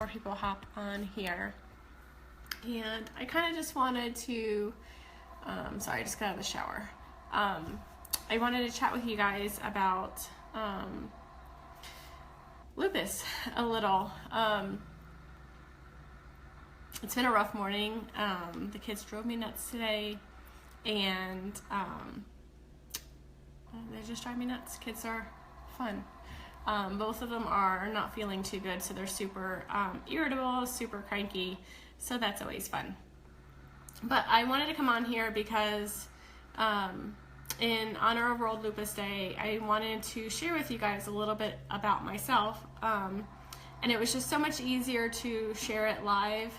more people hop on here. And I kind of just wanted to, sorry, I just got out of the shower. I wanted to chat with you guys about lupus a little. It's been a rough morning. The kids drove me nuts today, and they just drive me nuts. Kids are fun. Both of them are not feeling too good, so they're super irritable, super cranky, so that's always fun. But I wanted to come on here because in honor of World Lupus Day, I wanted to share with you guys a little bit about myself. And it was just so much easier to share it live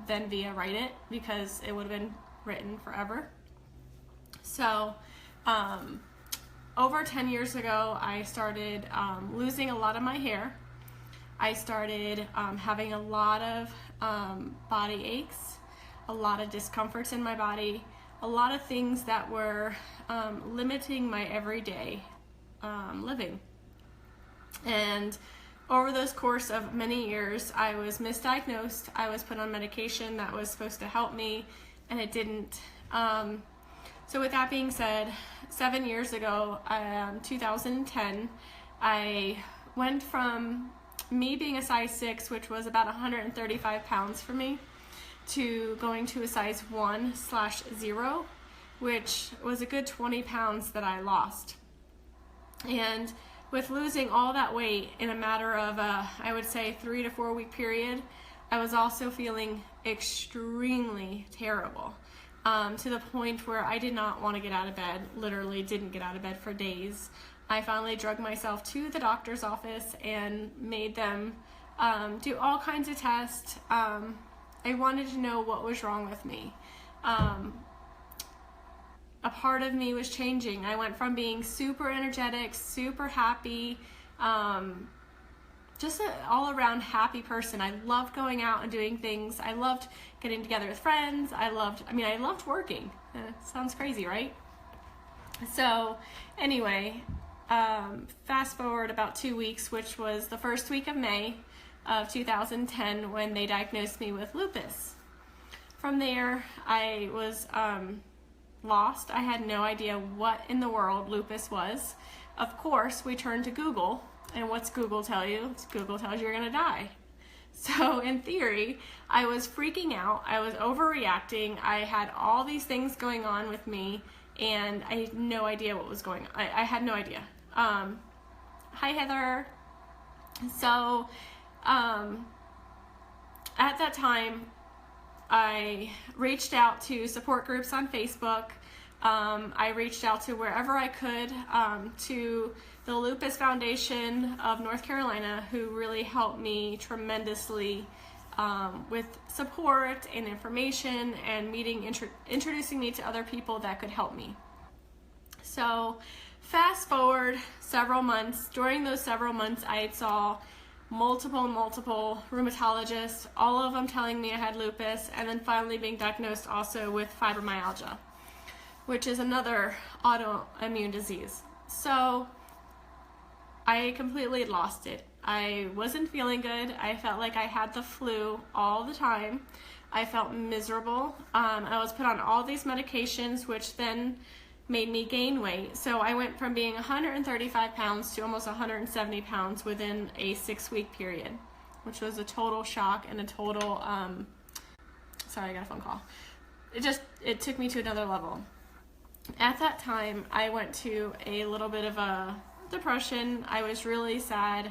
than via write it, because it would have been written forever. So over 10 years ago, I started losing a lot of my hair. I started having a lot of body aches, a lot of discomforts in my body, a lot of things that were limiting my everyday living. And over those course of many years, I was misdiagnosed. I was put on medication that was supposed to help me, and it didn't. So with that being said, 7 years ago, 2010, I went from me being a size 6, which was about 135 pounds for me, to going to a size 1/0, which was a good 20 pounds that I lost. And with losing all that weight in a matter of, I would say, 3 to 4 week period, I was also feeling extremely terrible, to the point where I did not want to get out of bed, literally didn't get out of bed for days. I finally drugged myself to the doctor's office and made them do all kinds of tests. I wanted to know what was wrong with me. A part of me was changing. I went from being super energetic, super happy, just an all-around happy person. I loved going out and doing things. I loved getting together with friends. I loved working. Sounds crazy, right? So anyway, fast forward about 2 weeks, which was the first week of May of 2010, when they diagnosed me with lupus. From there, I was lost. I had no idea what in the world lupus was. Of course, we turned to Google, and what's Google tell you? Google tells you you're gonna die. So in theory, I was freaking out. I was overreacting. I had all these things going on with me, and I had no idea what was going on. I had no idea. Hi, Heather. So at that time, I reached out to support groups on Facebook. I reached out to wherever I could, to the Lupus Foundation of North Carolina, who really helped me tremendously with support and information, and introducing me to other people that could help me. So fast forward several months. During those several months, I saw multiple rheumatologists, all of them telling me I had lupus, and then finally being diagnosed also with fibromyalgia, which is another autoimmune disease. So I completely lost it. I wasn't feeling good. I felt like I had the flu all the time. I felt miserable. I was put on all these medications, which then made me gain weight. So I went from being 135 pounds to almost 170 pounds within a 6-week period, which was a total shock and a total, sorry, I got a phone call. It took me to another level. At that time, I went to a little bit of a depression. I was really sad,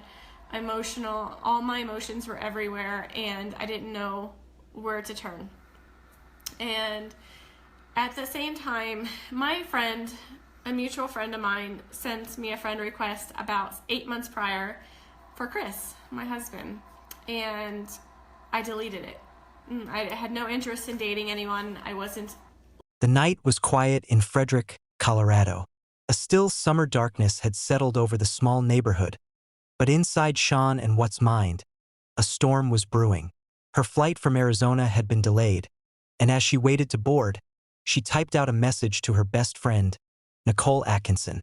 emotional. All my emotions were everywhere, and I didn't know where to turn. And at the same time, my friend, a mutual friend of mine, sent me a friend request about 8 months prior for Chris, my husband, and I deleted it. I had no interest in dating anyone. I wasn't. The night was quiet in Frederick, Colorado. A still summer darkness had settled over the small neighborhood, but inside Shanann and Watts' mind, a storm was brewing. Her flight from Arizona had been delayed, and as she waited to board, she typed out a message to her best friend, Nicole Atkinson.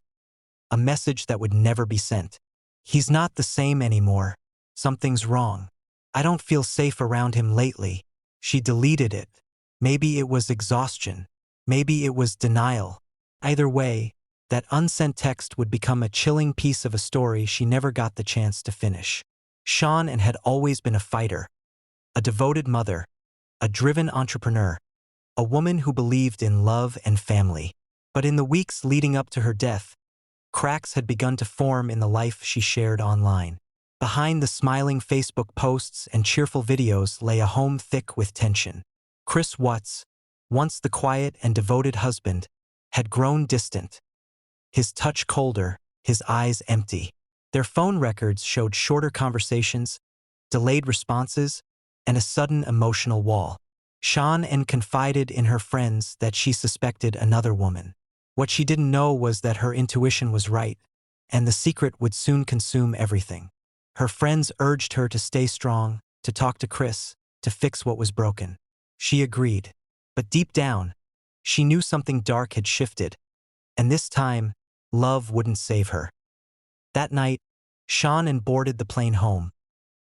A message that would never be sent. He's not the same anymore. Something's wrong. I don't feel safe around him lately. She deleted it. Maybe it was exhaustion. Maybe it was denial. Either way, that unsent text would become a chilling piece of a story she never got the chance to finish. Shanann had always been a fighter, a devoted mother, a driven entrepreneur, a woman who believed in love and family. But in the weeks leading up to her death, cracks had begun to form in the life she shared online. Behind the smiling Facebook posts and cheerful videos lay a home thick with tension. Chris Watts, once the quiet and devoted husband, had grown distant, his touch colder, his eyes empty. Their phone records showed shorter conversations, delayed responses, and a sudden emotional wall. Shanann confided in her friends that she suspected another woman. What she didn't know was that her intuition was right, and the secret would soon consume everything. Her friends urged her to stay strong, to talk to Chris, to fix what was broken. She agreed. But deep down, she knew something dark had shifted, and this time, love wouldn't save her. That night, Shanann boarded the plane home,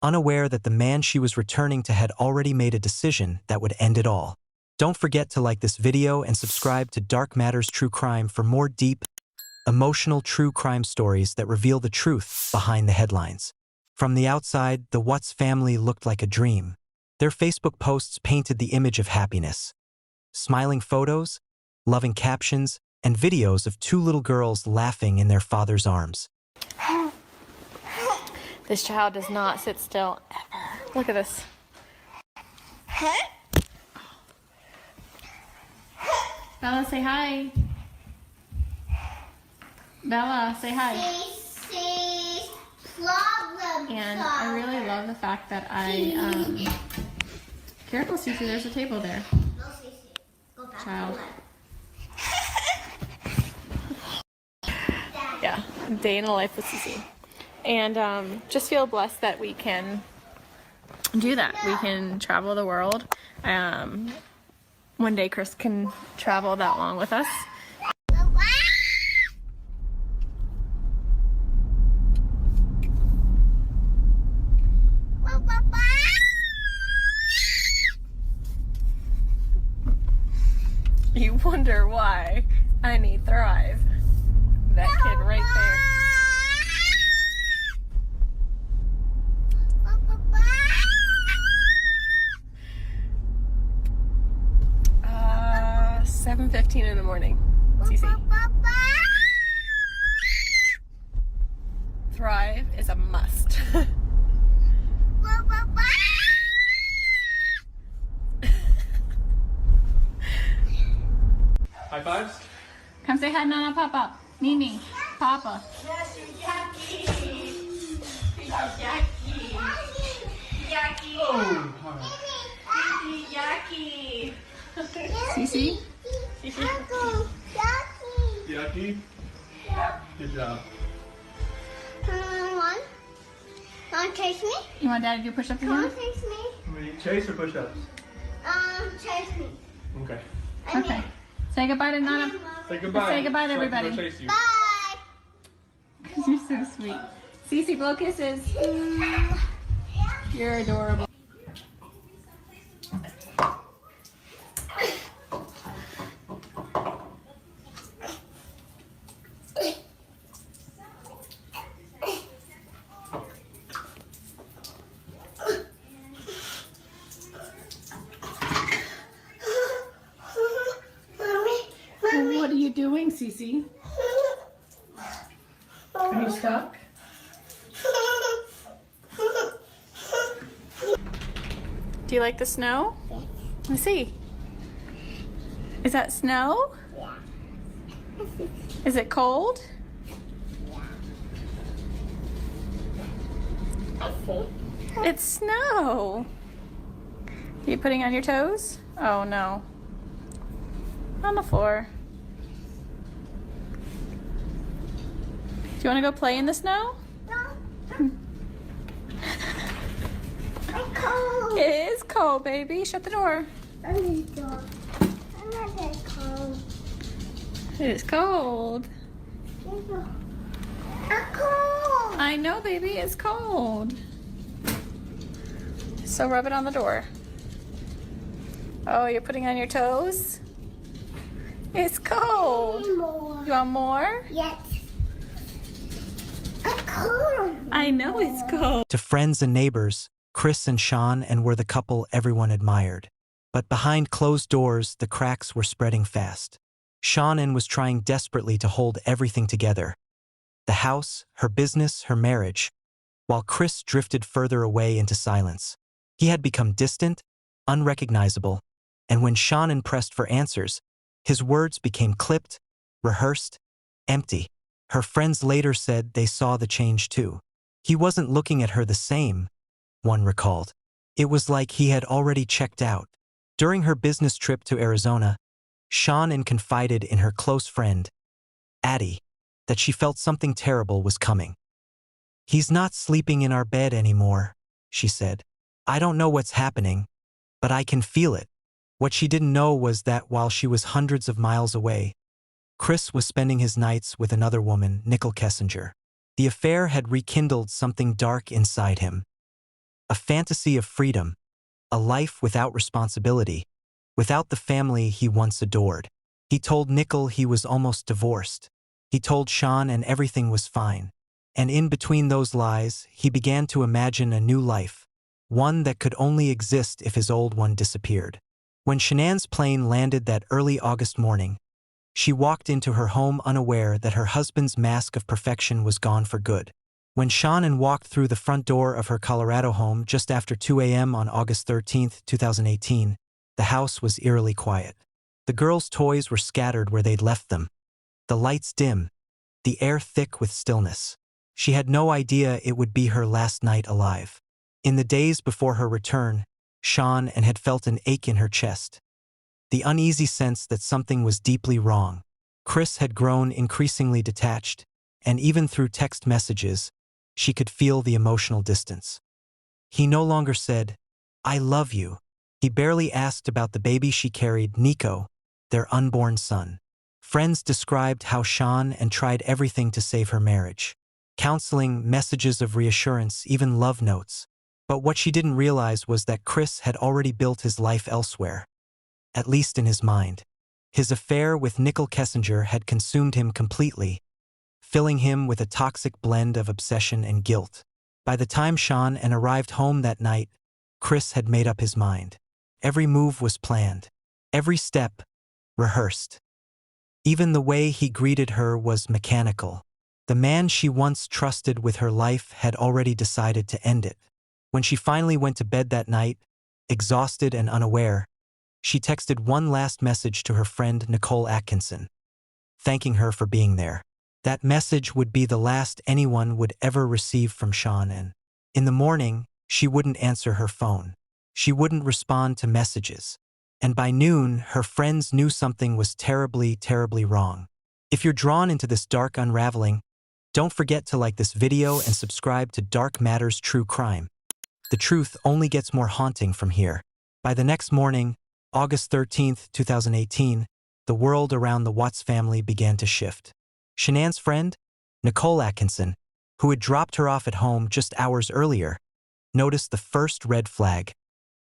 unaware that the man she was returning to had already made a decision that would end it all. Don't forget to like this video and subscribe to Dark Matters True Crime for more deep, emotional true crime stories that reveal the truth behind the headlines. From the outside, the Watts family looked like a dream. Their Facebook posts painted the image of happiness. Smiling photos, loving captions, and videos of two little girls laughing in their father's arms. This child does not sit still ever. Look at this. Bella, say hi. Bella, say hi. And I really love the fact that careful, Cece, there's a table there. Child. Yeah, day in the life with Cece. And just feel blessed that we can do that. We can travel the world. One day Chris can travel that long with us. You wonder why I need Thrive. That kid right there. Uh, 7:15 in the morning. Cece. Thrive is a must. High fives? Come say hi, Nana, Papa. Mimi, Papa. Oh, Cece? yucky? Good job. Chase me? You want Daddy to do push-ups again? Chase me? Chase or push-ups? Chase me. Okay. Okay. Say goodbye to Nana. Say goodbye. Say goodbye to So I can go everybody. chase you. Bye. You're so sweet. Cece, blow kisses. You're adorable. What are you doing, Cece? Are you stuck? Do you like the snow? Let's see. Is that snow? Is it cold? It's snow. Are you putting on your toes? Oh no. On the floor. Do you want to go play in the snow? I'm cold. It is cold, baby. Shut the door. I'm not cold. It is cold. I'm cold. I know, baby. It's cold. So rub it on the door. Oh, you're putting on your toes? It's cold. More. You want more? Yes. I'm cold. I know it's cold. To friends and neighbors, Chris and Shanann were the couple everyone admired. But behind closed doors, the cracks were spreading fast. Shanann was trying desperately to hold everything together. The house, her business, her marriage, while Chris drifted further away into silence. He had become distant, unrecognizable, and when Shanann pressed for answers, his words became clipped, rehearsed, empty. Her friends later said they saw the change too. He wasn't looking at her the same, one recalled. It was like he had already checked out. During her business trip to Arizona, Shanann confided in her close friend, Addie, that she felt something terrible was coming. "He's not sleeping in our bed anymore," she said. "I don't know what's happening, but I can feel it." What she didn't know was that while she was hundreds of miles away, Chris was spending his nights with another woman, Nicole Kessinger. The affair had rekindled something dark inside him. A fantasy of freedom, a life without responsibility, without the family he once adored. He told Nicole he was almost divorced. He told Shanann and everything was fine. And in between those lies, he began to imagine a new life, one that could only exist if his old one disappeared. When Shanann's plane landed that early August morning, she walked into her home unaware that her husband's mask of perfection was gone for good. When Shanann walked through the front door of her Colorado home just after 2 a.m. on August 13, 2018, the house was eerily quiet. The girls' toys were scattered where they'd left them, the lights dim, the air thick with stillness. She had no idea it would be her last night alive. In the days before her return, Shanann had felt an ache in her chest, the uneasy sense that something was deeply wrong. Chris had grown increasingly detached, and even through text messages, she could feel the emotional distance. He no longer said, "I love you." He barely asked about the baby she carried, Nico, their unborn son. Friends described how Shanann tried everything to save her marriage. Counseling, messages of reassurance, even love notes. But what she didn't realize was that Chris had already built his life elsewhere, at least in his mind. His affair with Nicole Kessinger had consumed him completely, filling him with a toxic blend of obsession and guilt. By the time Shanann arrived home that night, Chris had made up his mind. Every move was planned, every step rehearsed. Even the way he greeted her was mechanical. The man she once trusted with her life had already decided to end it. When she finally went to bed that night, exhausted and unaware, she texted one last message to her friend Nicole Atkinson, thanking her for being there. That message would be the last anyone would ever receive from Shanann. In the morning, she wouldn't answer her phone. She wouldn't respond to messages. And by noon, her friends knew something was terribly, terribly wrong. If you're drawn into this dark unraveling, don't forget to like this video and subscribe to Dark Matters True Crime. The truth only gets more haunting from here. By the next morning, August 13, 2018, the world around the Watts family began to shift. Shanann's friend, Nicole Atkinson, who had dropped her off at home just hours earlier, noticed the first red flag.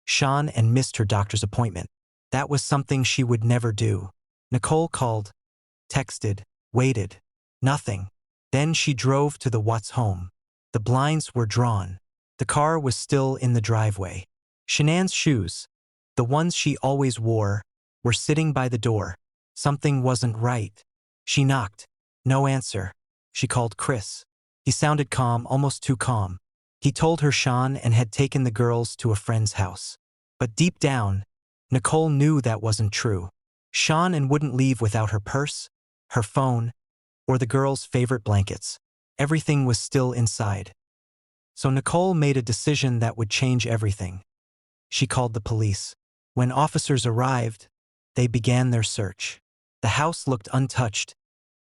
Shanann missed her doctor's appointment. That was something she would never do. Nicole called, texted, waited. Nothing. Then she drove to the Watts home. The blinds were drawn. The car was still in the driveway. Shanann's shoes, the ones she always wore, were sitting by the door. Something wasn't right. She knocked. No answer. She called Chris. He sounded calm, almost too calm. He told her Shanann had taken the girls to a friend's house. But deep down, Nicole knew that wasn't true. Shanann wouldn't leave without her purse, her phone, or the girls' favorite blankets. Everything was still inside. So Nicole made a decision that would change everything. She called the police. When officers arrived, they began their search. The house looked untouched.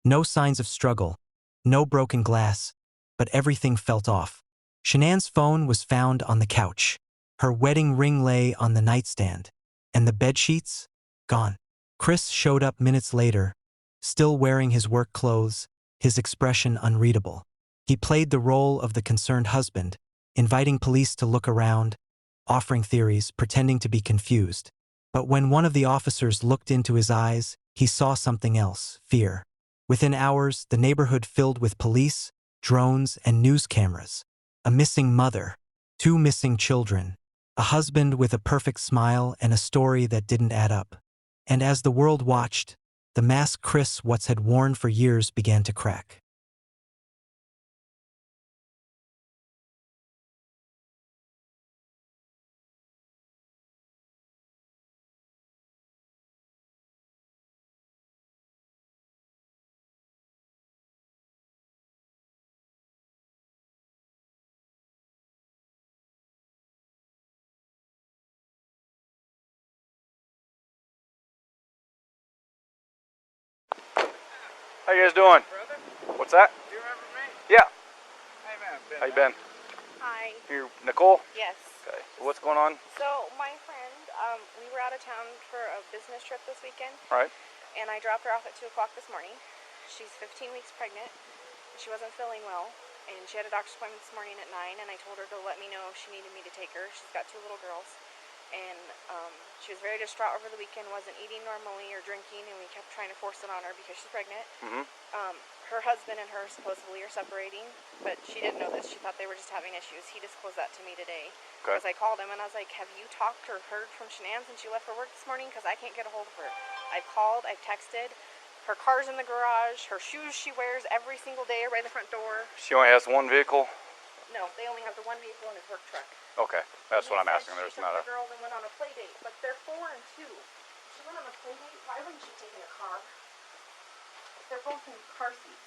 No signs of struggle, no broken glass, but everything felt off. Shanann's phone was found on the couch. Her wedding ring lay on the nightstand. And the bedsheets? Gone. Chris showed up minutes later, still wearing his work clothes, his expression unreadable. He played the role of the concerned husband, inviting police to look around, offering theories, pretending to be confused. But when one of the officers looked into his eyes, he saw something else: fear. Within hours, the neighborhood filled with police, drones, and news cameras. A missing mother, 2 missing children, a husband with a perfect smile, and a story that didn't add up. And as the world watched, the mask Chris Watts had worn for years began to crack. How you guys doing? Brother, What's that? do you remember me? Yeah. Hey man, How you been? Hi. You Nicole? Yes. Okay. So what's going on? So my friend, we were out of town for a business trip this weekend, All right. and I dropped her off at 2 o'clock this morning. She's 15 weeks pregnant. She wasn't feeling well, and she had a doctor's appointment this morning at 9, and I told her to let me know if she needed me to take her. She's got 2 little girls, and she was very distraught over the weekend, wasn't eating normally or drinking, and we kept trying to force it on her because she's pregnant. Mm-hmm. Her husband and her supposedly are separating, but she didn't know this. She thought they were just having issues. He disclosed that to me today. Okay. Because I called him and I was like, have you talked or heard from Shanann since she left for work this morning? Because I can't get a hold of her. I've called, I've texted. Her car's in the garage. Her shoes she wears every single day are by the front door. She only has one vehicle? No, they only have the one vehicle in his work truck. Okay. That's what I'm asking. She There's took not a... the girls and went on a play date, but they're 4 and 2. She went on a play date. Why wouldn't she take in a car? They're both in car seats.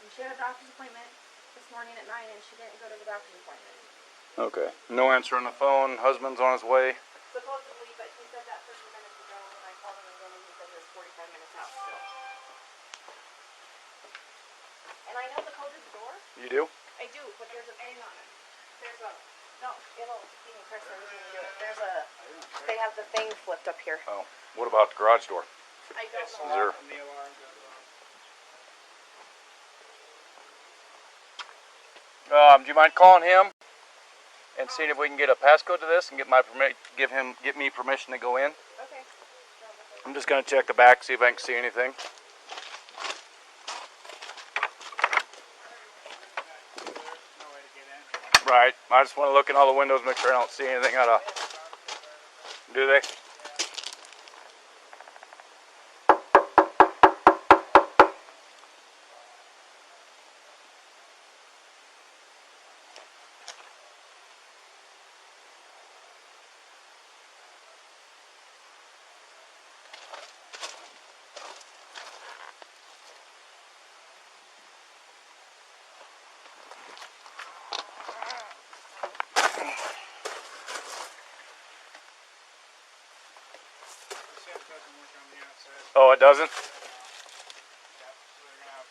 And she had a doctor's appointment this morning at 9, and she didn't go to the doctor's appointment. Okay. No answer on the phone. Husband's on his way. Supposedly, but he said that 30 minutes ago when I called him again, and he said he was 45 minutes out still. And I know the code to the door. You do? I do, but there's a thing on it. There's a, no, it'll, even Chris knows you can do it. There's a, they have the thing flipped up here. Oh. What about the garage door? I don't Is know. there... And the alarm goes off. Do you mind calling him and seeing if we can get a passcode to this and get me permission to go in? Okay. I'm just gonna check the back, see if I can see anything. There's no way to get in. Right. I just want to look in all the windows, make sure I don't see anything out of... Do they? The set doesn't work on the outside. Oh, it doesn't? Yeah, so they're gonna have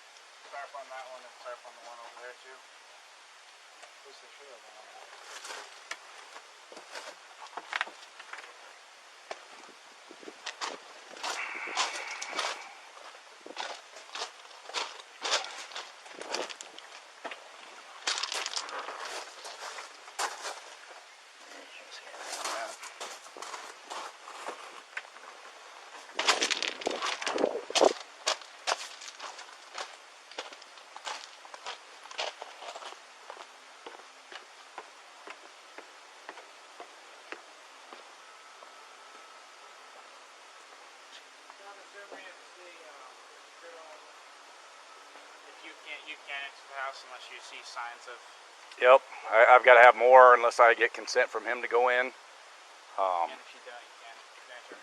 tarp on that one and tarp on the one over there too. At least they should have one. I'm assuming it's the if you can't enter the house unless you see signs of. Yep. I've got to have more unless I get consent from him to go in. And if you don't, you can't enter.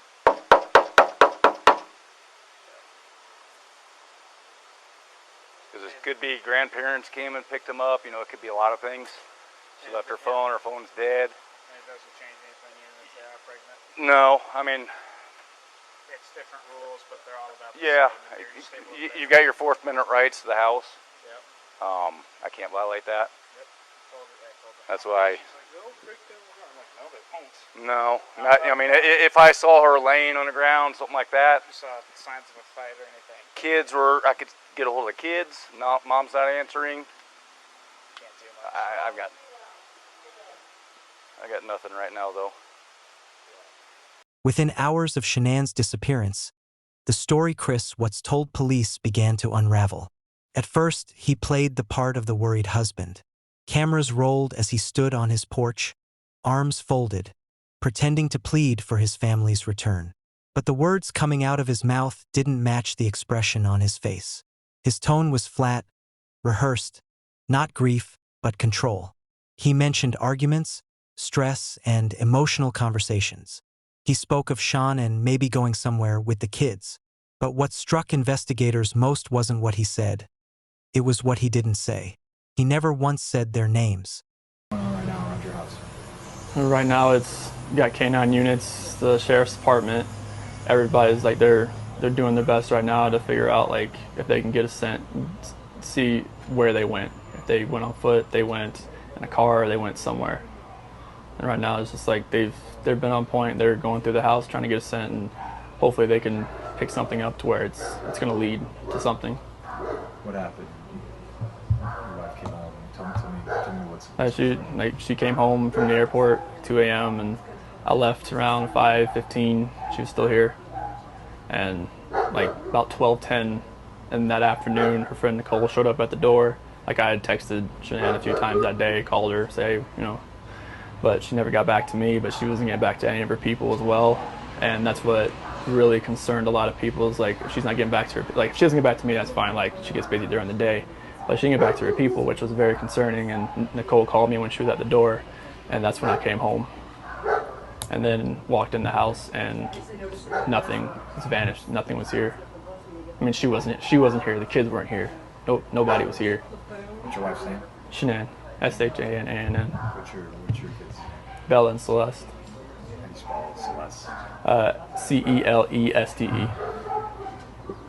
Because it could be grandparents came and picked him up. You know, it could be a lot of things. She left her phone. Her phone's dead. And it doesn't change anything even if they are pregnant. No, I mean, It's different rules, but they're all about the yeah, same. If you're stable with you've got your Fourth Amendment rights to the house. Yep. I can't violate that. Yep. Told her. That's why. She's like, they'll break down the door. I'm like, no, they won't. No, not. I mean, if I saw her laying on the ground, something like that, You saw signs of a fight or anything. kids were. I could get a hold of the kids. No, mom's not answering. Can't do much. I got nothing right now though. Within hours of Shanann's disappearance, the story Chris Watts told police began to unravel. At first, he played the part of the worried husband. Cameras rolled as he stood on his porch, arms folded, pretending to plead for his family's return. But the words coming out of his mouth didn't match the expression on his face. His tone was flat, rehearsed, not grief, but control. He mentioned arguments, stress, and emotional conversations. He spoke of Sean and maybe going somewhere with the kids. But what struck investigators most wasn't what he said. It was what he didn't say. He never once said their names. Right now around your house. Right now it's you got K9 units, the sheriff's department. Everybody's like they're doing their best right now to figure out like if they can get a scent, see where they went. If they went on foot, they went in a car, or they went somewhere. And right now it's just like they've been on point. They're going through the house trying to get a scent, and hopefully they can pick something up to where it's going to lead to something. What happened? Your wife came home. Tell me what's. She came home from the airport 2 a.m. and I left around 5:15. She was still here, and like about 12:10 in that afternoon, her friend Nicole showed up at the door. Like I had texted Shanann a few times that day, called her, say but she never got back to me. But she wasn't getting back to any of her people as well, and that's what really concerned a lot of people. Is like if she's not getting back to her, like if she doesn't get back to me, that's fine. Like she gets busy during the day, but she didn't get back to her people, which was very concerning. And Nicole called me when she was at the door, and that's when I came home. And then walked in the house, and nothing was vanished. Nothing was here. I mean, she wasn't here. The kids weren't here. Nobody was here. What's your wife's name? Shanann, Shanann. What's your kids? Bella and Celeste. How do you spell it? Celeste. Celeste.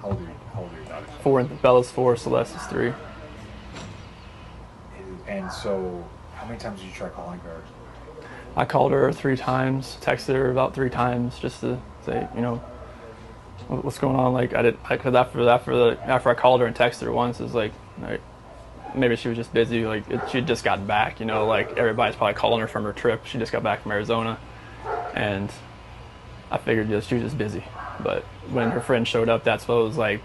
How old are your daughters? 4. Bella's 4. Celeste is 3. And so, how many times did you try calling her? I called her 3 times, texted her about 3 times, just to say, what's going on. Like because after I called her and texted her once, it's like maybe she was just busy. Like she had just gotten back. Like everybody's probably calling her from her trip. She just got back from Arizona, and I figured she was just busy. But when her friend showed up, that's what it was like.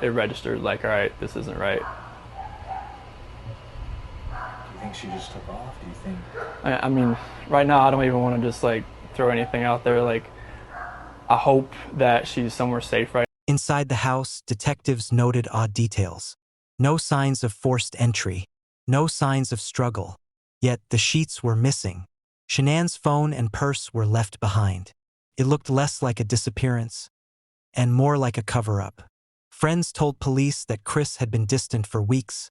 It registered like, all right, this isn't right. Do you think she just took off? Do you think? I mean, right now I don't even want to just like throw anything out there. Like I hope that she's somewhere safe right. Inside the house, detectives noted odd details. No signs of forced entry. No signs of struggle. Yet the sheets were missing. Shanann's phone and purse were left behind. It looked less like a disappearance and more like a cover-up. Friends told police that Chris had been distant for weeks,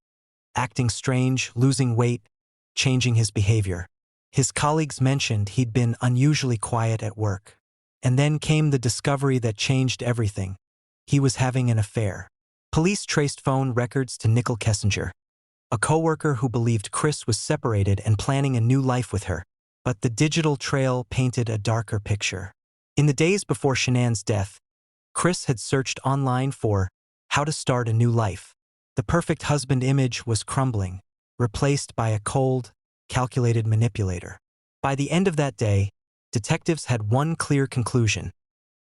acting strange, losing weight, changing his behavior. His colleagues mentioned he'd been unusually quiet at work. And then came the discovery that changed everything. He was having an affair. Police traced phone records to Nicole Kessinger, a coworker who believed Chris was separated and planning a new life with her. But the digital trail painted a darker picture. In the days before Shanann's death, Chris had searched online for how to start a new life. The perfect husband image was crumbling, replaced by a cold, calculated manipulator. By the end of that day, detectives had one clear conclusion.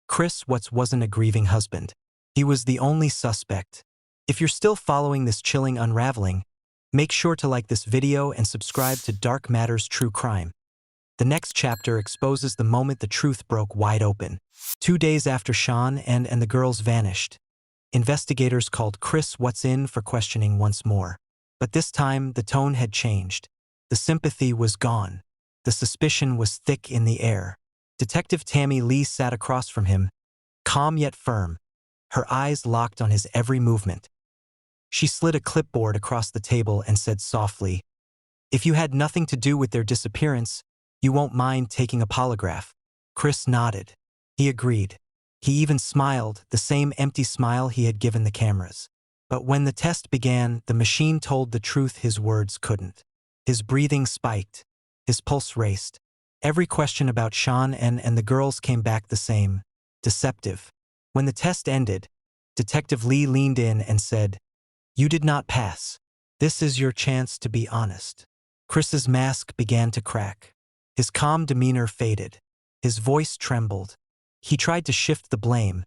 Chris Watts wasn't a grieving husband. He was the only suspect. If you're still following this chilling unraveling, make sure to like this video and subscribe to Dark Matters True Crime. The next chapter exposes the moment the truth broke wide open. 2 days after Sean and the girls vanished, investigators called Chris Watts in for questioning once more. But this time, the tone had changed. The sympathy was gone. The suspicion was thick in the air. Detective Tammy Lee sat across from him, calm yet firm, her eyes locked on his every movement. She slid a clipboard across the table and said softly, "If you had nothing to do with their disappearance, you won't mind taking a polygraph." Chris nodded. He agreed. He even smiled, the same empty smile he had given the cameras. But when the test began, the machine told the truth his words couldn't. His breathing spiked. His pulse raced. Every question about Sean and the girls came back the same, deceptive. When the test ended, Detective Lee leaned in and said, "You did not pass. This is your chance to be honest. Chris's mask began to crack. His calm demeanor faded. His voice trembled. He tried to shift the blame,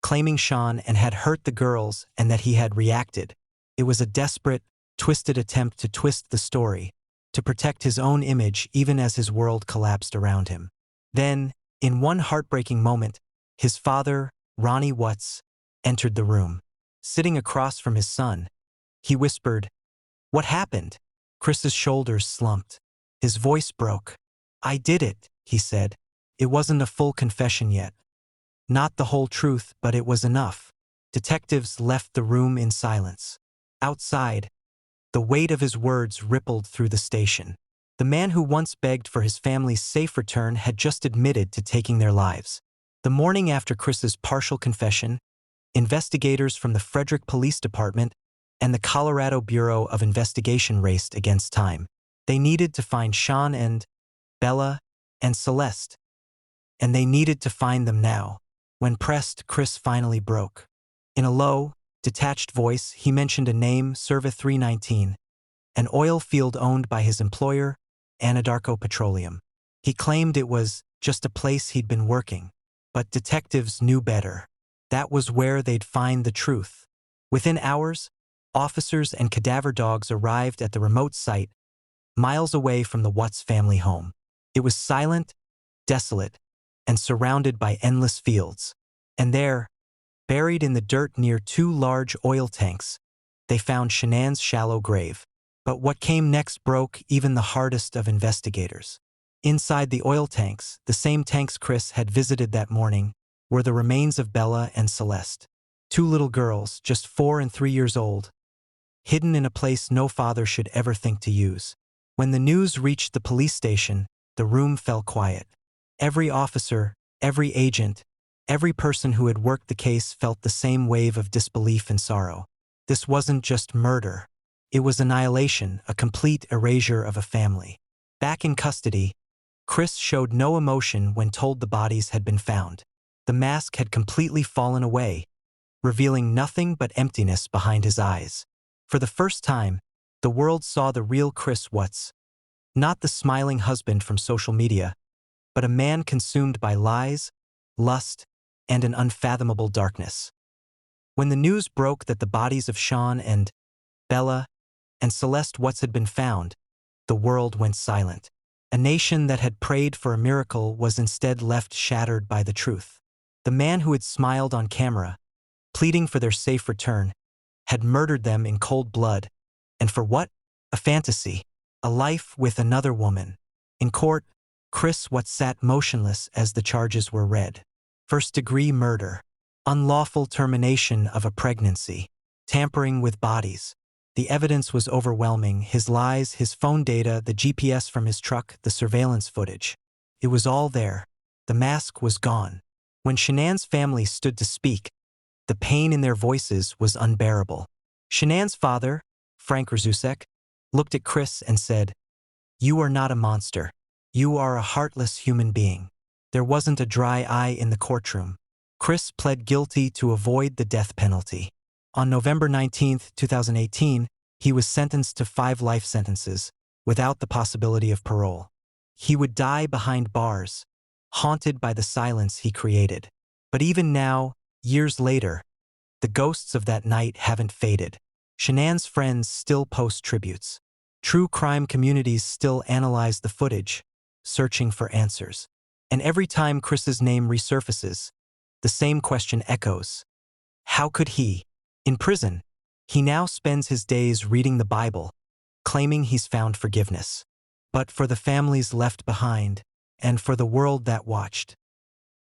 claiming Shanann had hurt the girls and that he had reacted. It was a desperate, twisted attempt to twist the story, to protect his own image even as his world collapsed around him. Then, in one heartbreaking moment, his father, Ronnie Watts, entered the room. Sitting across from his son, he whispered, "What happened?" Chris's shoulders slumped. His voice broke. "I did it," he said. It wasn't a full confession yet. Not the whole truth, but it was enough. Detectives left the room in silence. Outside, the weight of his words rippled through the station. The man who once begged for his family's safe return had just admitted to taking their lives. The morning after Chris's partial confession, investigators from the Frederick Police Department and the Colorado Bureau of Investigation raced against time. They needed to find Shanann and Bella and Celeste. And they needed to find them now. When pressed, Chris finally broke. In a low, detached voice, he mentioned a name, Serva 319, an oil field owned by his employer, Anadarko Petroleum. He claimed it was just a place he'd been working. But detectives knew better. That was where they'd find the truth. Within hours, officers and cadaver dogs arrived at the remote site, miles away from the Watts family home. It was silent, desolate, and surrounded by endless fields. And there, buried in the dirt near two large oil tanks, they found Shanann's shallow grave. But what came next broke even the hardest of investigators. Inside the oil tanks, the same tanks Chris had visited that morning, were the remains of Bella and Celeste. Two little girls, just 4 and 3 years old, hidden in a place no father should ever think to use. When the news reached the police station, the room fell quiet. Every officer, every agent, every person who had worked the case felt the same wave of disbelief and sorrow. This wasn't just murder. It was annihilation, a complete erasure of a family. Back in custody, Chris showed no emotion when told the bodies had been found. The mask had completely fallen away, revealing nothing but emptiness behind his eyes. For the first time, the world saw the real Chris Watts, not the smiling husband from social media, but a man consumed by lies, lust, and an unfathomable darkness. When the news broke that the bodies of Shanann and Bella and Celeste Watts had been found, the world went silent. A nation that had prayed for a miracle was instead left shattered by the truth. The man who had smiled on camera, pleading for their safe return, had murdered them in cold blood. And for what? A fantasy. A life with another woman. In court, Chris Watts sat motionless as the charges were read. First-degree murder. Unlawful termination of a pregnancy. Tampering with bodies. The evidence was overwhelming. His lies, his phone data, the GPS from his truck, the surveillance footage. It was all there. The mask was gone. When Shanann's family stood to speak, the pain in their voices was unbearable. Shanann's father, Frank Rzusek, looked at Chris and said, "You are not a monster. You are a heartless human being." There wasn't a dry eye in the courtroom. Chris pled guilty to avoid the death penalty. On November 19, 2018, he was sentenced to 5 life sentences, without the possibility of parole. He would die behind bars, haunted by the silence he created. But even now, years later, the ghosts of that night haven't faded. Shanann's friends still post tributes. True crime communities still analyze the footage, searching for answers. And every time Chris's name resurfaces, the same question echoes. How could he? In prison, he now spends his days reading the Bible, claiming he's found forgiveness. But for the families left behind, and for the world that watched,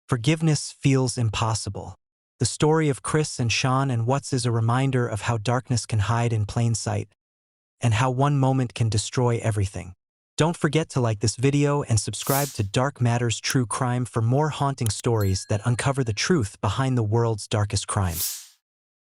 forgiveness feels impossible. The story of Chris and Shanann Watts is a reminder of how darkness can hide in plain sight, and how one moment can destroy everything. Don't forget to like this video and subscribe to Dark Matters True Crime for more haunting stories that uncover the truth behind the world's darkest crimes.